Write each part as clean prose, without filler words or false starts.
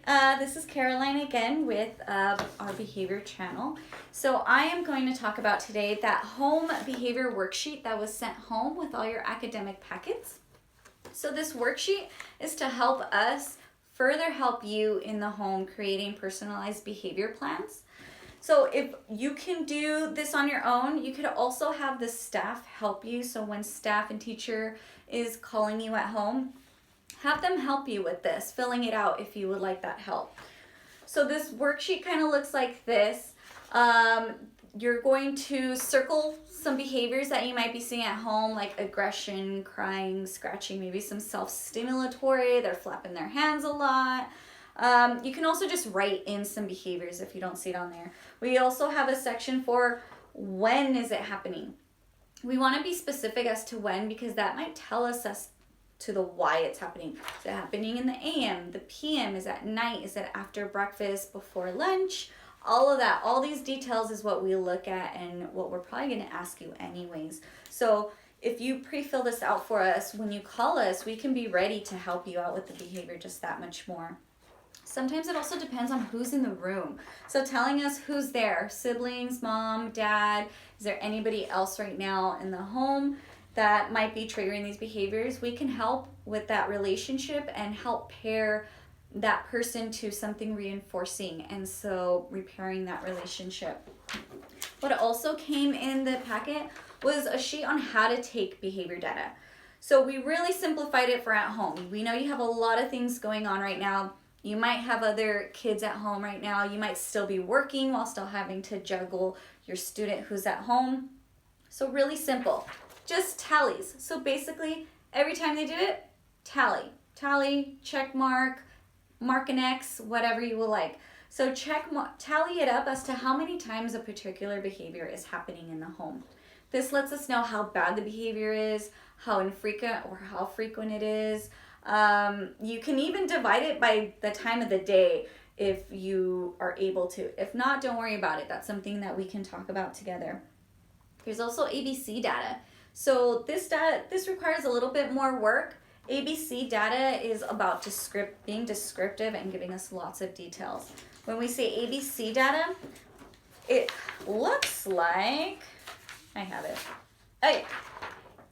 This is Caroline again with our behavior channel. So I am going to talk about today that home behavior worksheet that was sent home with all your academic packets. So this worksheet is to help us further help you in the home creating personalized behavior plans. So if you can do this on your own, you could also have the staff help you. So when staff and teacher is calling you at home, have them help you with this, filling it out if you would like that help. So this worksheet kind of looks like this. You're going to circle some behaviors that you might be seeing at home, like aggression, crying, scratching, maybe some self-stimulatory, they're flapping their hands a lot. You can also just write in some behaviors if you don't see it on there. We also have a section for when is it happening. We want to be specific as to when, because that might tell us as to the why it's happening. Is it happening in the AM, the PM, is at night, is it after breakfast, before lunch? All of that, all these details is what we look at and what we're probably going to ask you anyways. So if you pre-fill this out for us, when you call us, we can be ready to help you out with the behavior just that much more. Sometimes it also depends on who's in the room. So telling us who's there, siblings, mom, dad, is there anybody else right now in the home that might be triggering these behaviors? We can help with that relationship and help pair that person to something reinforcing, and so repairing that relationship. What also came in the packet was a sheet on how to take behavior data. So we really simplified it for at home. We know you have a lot of things going on right now. You might have other kids at home right now. You might still be working while still having to juggle your student who's at home. So really simple, just tallies. So basically every time they do it, tally, check mark, mark an X, whatever you will like. So tally it up as to how many times a particular behavior is happening in the home. This lets us know how bad the behavior is, how infrequent or how frequent it is. You can even divide it by the time of the day if you are able to. If not, don't worry about it. That's something that we can talk about together. There's also ABC data. So this requires a little bit more work. ABC data is about being descriptive and giving us lots of details. When we say ABC data, it looks like, I have it. Okay,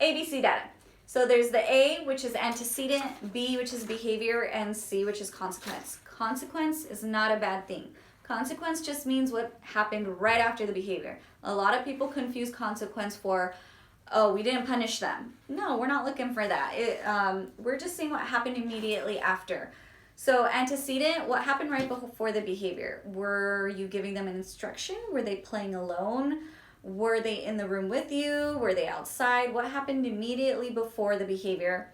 ABC data. So there's the A, which is antecedent, B, which is behavior, and C, which is consequence. Consequence is not a bad thing. Consequence just means what happened right after the behavior. A lot of people confuse consequence for, oh, we didn't punish them. No, we're not looking for that. We're just saying what happened immediately after. So antecedent, what happened right before the behavior? Were you giving them an instruction? Were they playing alone? Were they in the room with you? Were they outside? What happened immediately before the behavior?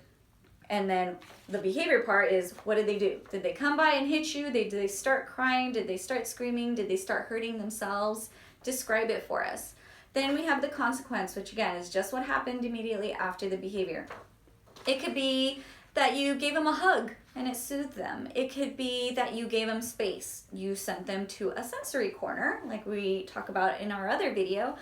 And then the behavior part is, what did they do? Did they come by and hit you? Did they start crying? Did they start screaming? Did they start hurting themselves? Describe it for us. Then we have the consequence, which again is just what happened immediately after the behavior. It could be that you gave them a hug and it soothed them. It could be that you gave them space. You sent them to a sensory corner, like we talk about in our other video.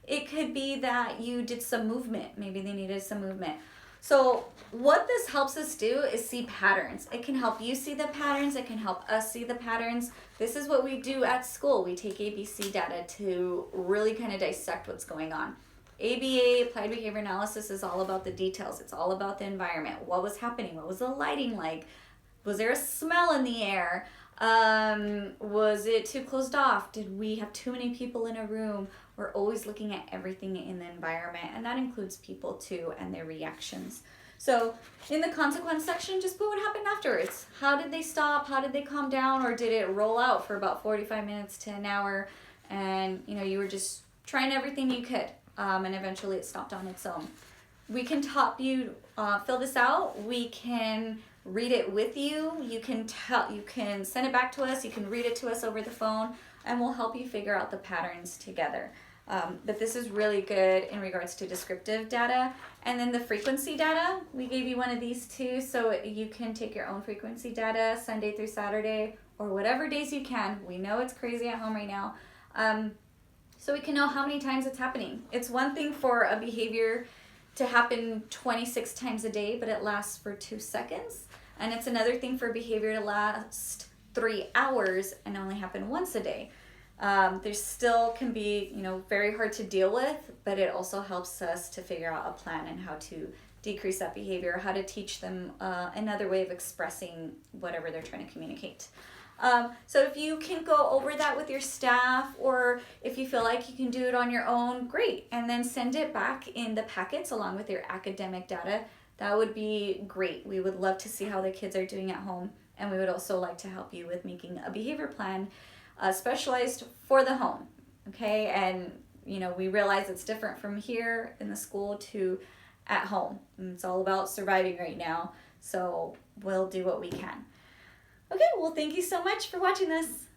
It could be that you did some movement. Maybe they needed some movement. So what this helps us do is see patterns. It can help you see the patterns. It can help us see the patterns. This is what we do at school. We take ABC data to really kind of dissect what's going on. ABA, Applied Behavior Analysis, is all about the details. It's all about the environment. What was happening? What was the lighting like? Was there a smell in the air? Was it too closed off? Did we have too many people in a room? We're always looking at everything in the environment, and that includes people too and their reactions. So in the consequence section, just put what happened afterwards. How did they stop? How did they calm down? Or did it roll out for about 45 minutes to an hour and you were just trying everything you could, and eventually it stopped on its own. We can help you fill this out. We can read it with you. You can send it back to us. You can read it to us over the phone, and we'll help you figure out the patterns together. But this is really good in regards to descriptive data. And then the frequency data, we gave you one of these too, so you can take your own frequency data Sunday through Saturday or whatever days you can. We know it's crazy at home right now. So we can know how many times it's happening. It's one thing for a behavior to happen 26 times a day, but it lasts for 2 seconds. And it's another thing for behavior to last 3 hours and only happen once a day. There's still can be, very hard to deal with, but it also helps us to figure out a plan and how to decrease that behavior, how to teach them another way of expressing whatever they're trying to communicate. So if you can go over that with your staff, or if you feel like you can do it on your own, great. And then send it back in the packets along with your academic data. That would be great. We would love to see how the kids are doing at home. And we would also like to help you with making a behavior plan specialized for the home. Okay. And, we realize it's different from here in the school to at home. And it's all about surviving right now. So we'll do what we can. Okay, well, thank you so much for watching this.